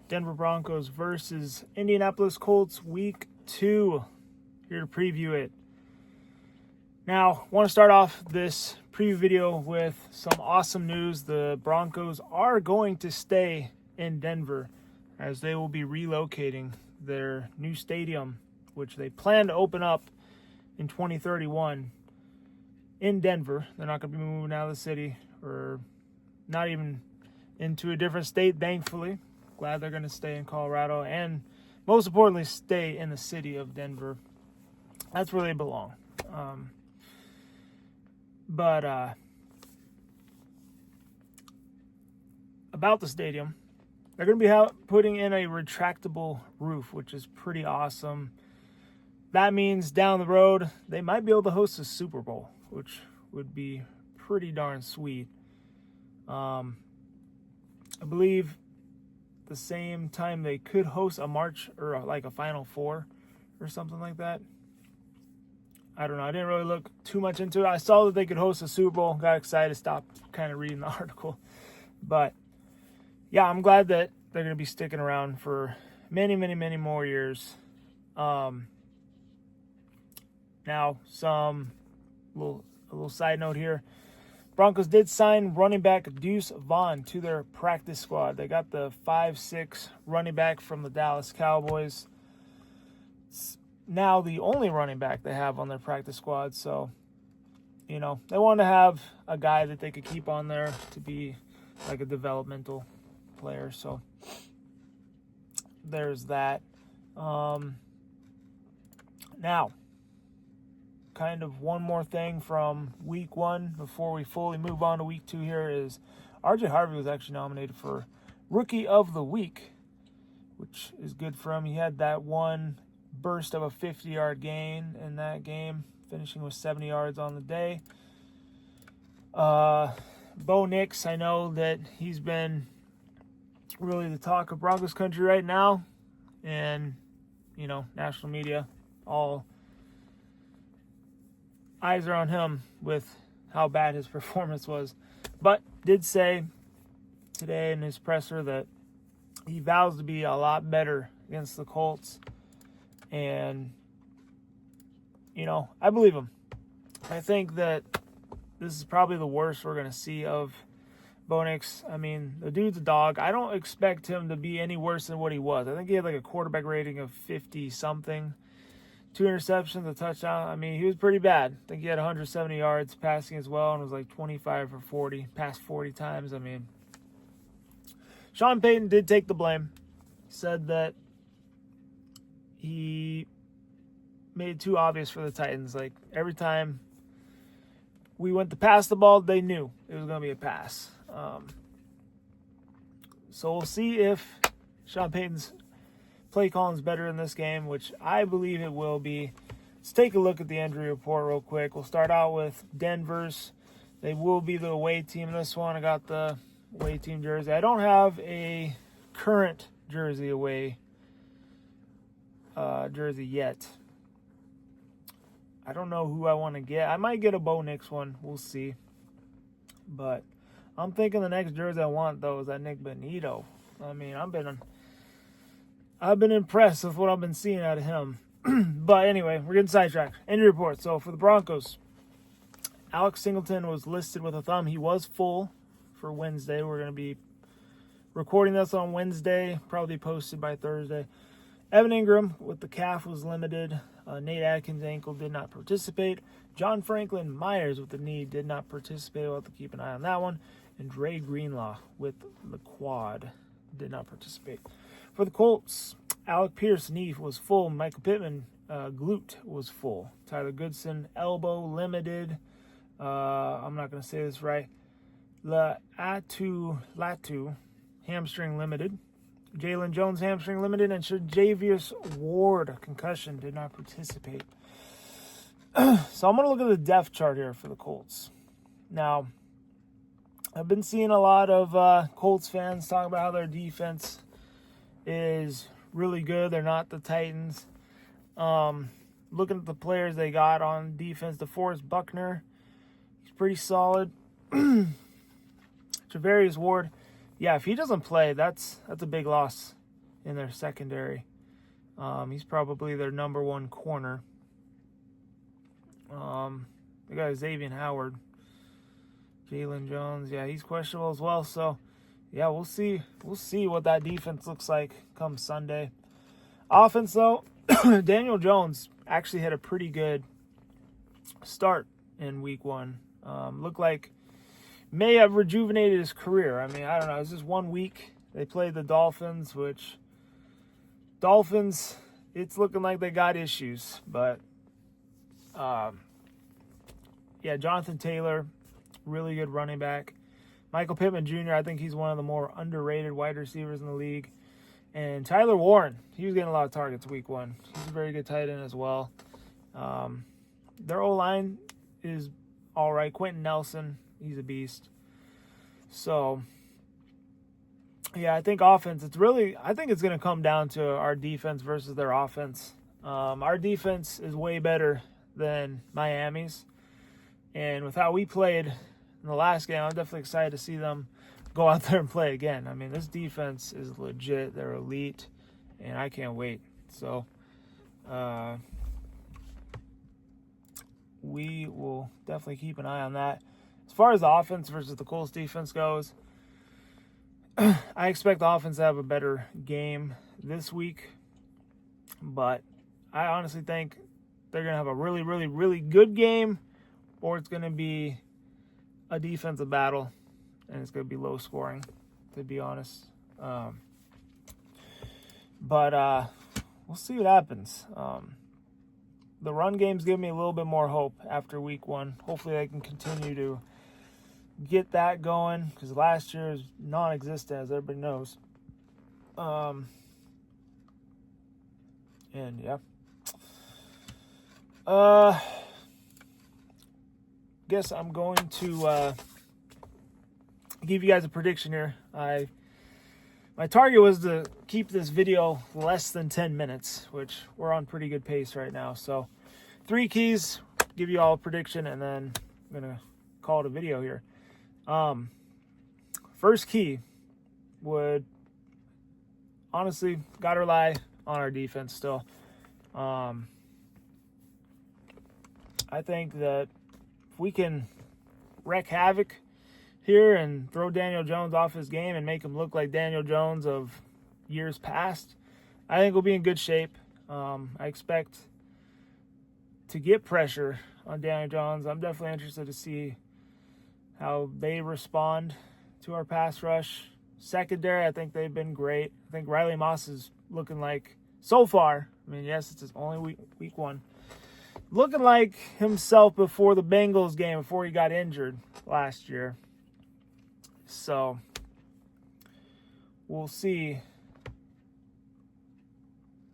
Denver Broncos versus Indianapolis Colts Week 2. Here to preview it. Now, I want to start off this preview video with some awesome news. The Broncos are going to stay in Denver as they will be relocating their new stadium, which they plan to open up in 2031 in Denver. They're not going to be moving out of the city or not even into a different state, thankfully. Glad they're going to stay in Colorado and, most importantly, stay in the city of Denver. That's where they belong. About the stadium, they're going to be putting in a retractable roof, which is pretty awesome. That means down the road, they might be able to host a Super Bowl, which would be pretty darn sweet. I believe the same time they could host a March or like a Final Four or something like that. I don't know. I didn't really look too much into it. I saw that they could host a Super Bowl. Got excited. Stopped kind of reading the article. But, yeah, I'm glad that they're going to be sticking around for many, many, many more years. Now, a little side note here. Broncos did sign running back Deuce Vaughn to their practice squad. They got the 5'6" running back from the Dallas Cowboys. It's now the only running back they have on their practice squad. So, they want to have a guy that they could keep on there to be like a developmental player. So, there's that. Now, kind of one more thing from week 1 before we fully move on to week 2 here is RJ Harvey was actually nominated for Rookie of the Week, which is good for him. He had that one burst of a 50-yard gain in that game, finishing with 70 yards on the day. Bo Nix, I know that he's been really the talk of Broncos country right now, and, national media, all eyes are on him with how bad his performance was. But did say today in his presser that he vows to be a lot better against the Colts. And, I believe him. I think that this is probably the worst we're going to see of Bo Nix. I mean, the dude's a dog. I don't expect him to be any worse than what he was. I think he had like a quarterback rating of 50-something. 2 interceptions, a touchdown. I mean, he was pretty bad. I think he had 170 yards passing as well and was like 25 for 40, passed 40 times. I mean, Sean Payton did take the blame. He said that he made it too obvious for the Titans. Like, every time we went to pass the ball, they knew it was going to be a pass. So we'll see if Sean Payton's play calling's better in this game, which I believe it will be. Let's take a look at the injury report real quick. We'll start out with Denver's. They will be the away team in this one. I got the away team jersey. I don't have a current jersey away jersey yet. I don't know who I want to get. I might get a Bo Nix one. We'll see. But I'm thinking the next jersey I want, though, is that Nick Benito. I mean, I've been impressed with what I've been seeing out of him. But anyway, we're getting sidetracked. Injury report. So for the Broncos, Alex Singleton was listed with a thumb. He was full for Wednesday. We're going to be recording this on Wednesday, probably posted by Thursday. Evan Ingram with the calf was limited. Nate Atkins' ankle did not participate. John Franklin Myers with the knee did not participate. We'll have to keep an eye on that one. And Dre Greenlaw with the quad did not participate. For the Colts, Alec Pierce knee was full. Michael Pittman glute was full. Tyler Goodson elbow limited. I'm not going to say this right. Latu hamstring limited. Jalen Jones hamstring limited, and Javius Ward concussion did not participate. So I'm going to look at the depth chart here for the Colts. Now, I've been seeing a lot of Colts fans talk about how their defense is really good. They're not the Titans. Looking at the players they got on defense, DeForest Buckner, he's pretty solid. Javarius Ward, yeah, if he doesn't play, that's a big loss in their secondary. He's probably their number one corner. They got Xavier Howard. Jalen Jones, yeah, he's questionable as well. So, yeah, we'll see. We'll see what that defense looks like come Sunday. Offense, though, Daniel Jones actually had a pretty good start in week 1. Looked like may have rejuvenated his career. I mean, I don't know. It's just 1 week. They played the Dolphins, which it's looking like they got issues. But, yeah, Jonathan Taylor, really good running back. Michael Pittman Jr., I think he's one of the more underrated wide receivers in the league. And Tyler Warren, he was getting a lot of targets week 1. He's a very good tight end as well. Their O-line is all right. Quentin Nelson, he's a beast. So, yeah, I think offense, I think it's going to come down to our defense versus their offense. Our defense is way better than Miami's. And with how we played in the last game, I'm definitely excited to see them go out there and play again. I mean, this defense is legit. They're elite, and I can't wait. So, we will definitely keep an eye on that. As far as the offense versus the Colts defense goes, I expect the offense to have a better game this week, but I honestly think they're going to have a really, really, really good game, or it's going to be a defensive battle, and it's going to be low scoring, to be honest. But we'll see what happens. The run games give me a little bit more hope after week 1. Hopefully they can continue to get that going, because last year is non-existent, as everybody knows. And yeah. Guess I'm going to give you guys a prediction here. My target was to keep this video less than 10 minutes, which we're on pretty good pace right now. So 3 keys, give you all a prediction, and then I'm going to call it a video here. First key would, honestly, got to rely on our defense still. I think that if we can wreak havoc here and throw Daniel Jones off his game and make him look like Daniel Jones of years past, I think we'll be in good shape. I expect to get pressure on Daniel Jones. I'm definitely interested to see how they respond to our pass rush. Secondary, I think they've been great. I think Riley Moss is looking like, so far, I mean, yes, it's his only week 1, looking like himself before the Bengals game, before he got injured last year. So, we'll see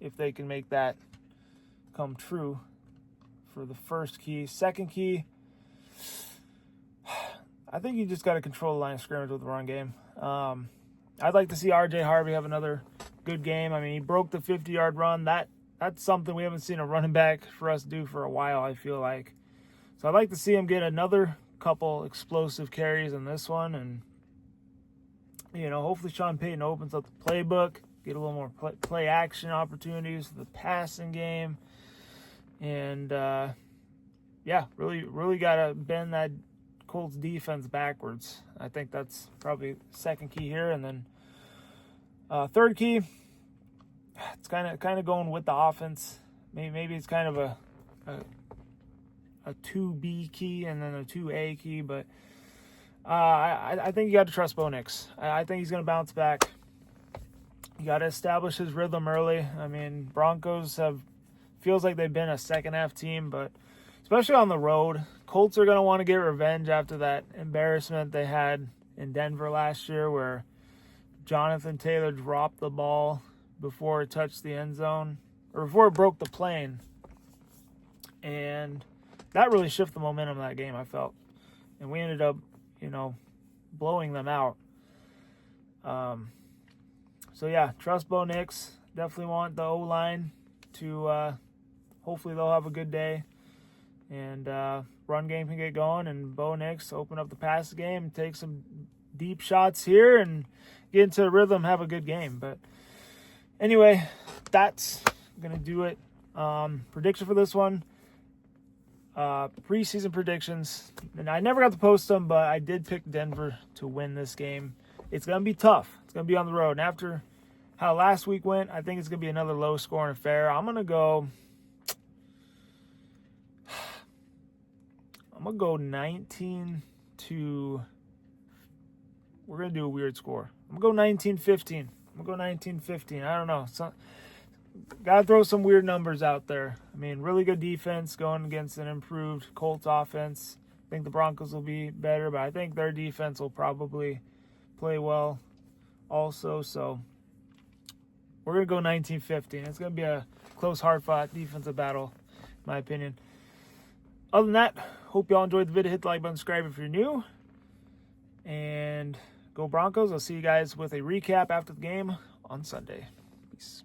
if they can make that come true for the first key. Second key, I think you just got to control the line of scrimmage with the run game. I'd like to see R.J. Harvey have another good game. I mean, he broke the 50-yard run. That's something we haven't seen a running back for us do for a while, I feel like. So I'd like to see him get another couple explosive carries in this one. And, hopefully Sean Payton opens up the playbook, get a little more play action opportunities for the passing game. And, really, really got to bend that Colts defense backwards. I think that's probably the second key here. And then third key, it's kind of going with the offense. Maybe it's kind of a 2B key and then a 2A key, but I think you got to trust Bo Nix. I think he's going to bounce back. You got to establish his rhythm early. I mean, Broncos feels like they've been a second half team, but especially on the road, Colts are going to want to get revenge after that embarrassment they had in Denver last year, where Jonathan Taylor dropped the ball before it touched the end zone, or before it broke the plane. And that really shifted the momentum of that game, I felt. And we ended up, blowing them out. So, yeah, trust Bo Nix. Definitely want the O-line to hopefully they'll have a good day. And run game can get going, and Bo Nix open up the pass game, take some deep shots here, and get into a rhythm, have a good game. But Anyway, that's going to do it. Prediction for this one. Preseason predictions. And I never got to post them, but I did pick Denver to win this game. It's going to be tough. It's going to be on the road. And after how last week went, I think it's going to be another low-scoring affair. I'm going to go 19 to... We're going to do a weird score. I'm going to go 19-15. I'm going to go 19-15. I don't know. Got to throw some weird numbers out there. I mean, really good defense going against an improved Colts offense. I think the Broncos will be better, but I think their defense will probably play well also. So we're going to go 19-15. It's going to be a close, hard-fought defensive battle, in my opinion. Other than that, hope you all enjoyed the video. Hit the like button, subscribe if you're new. And go Broncos. I'll see you guys with a recap after the game on Sunday. Peace.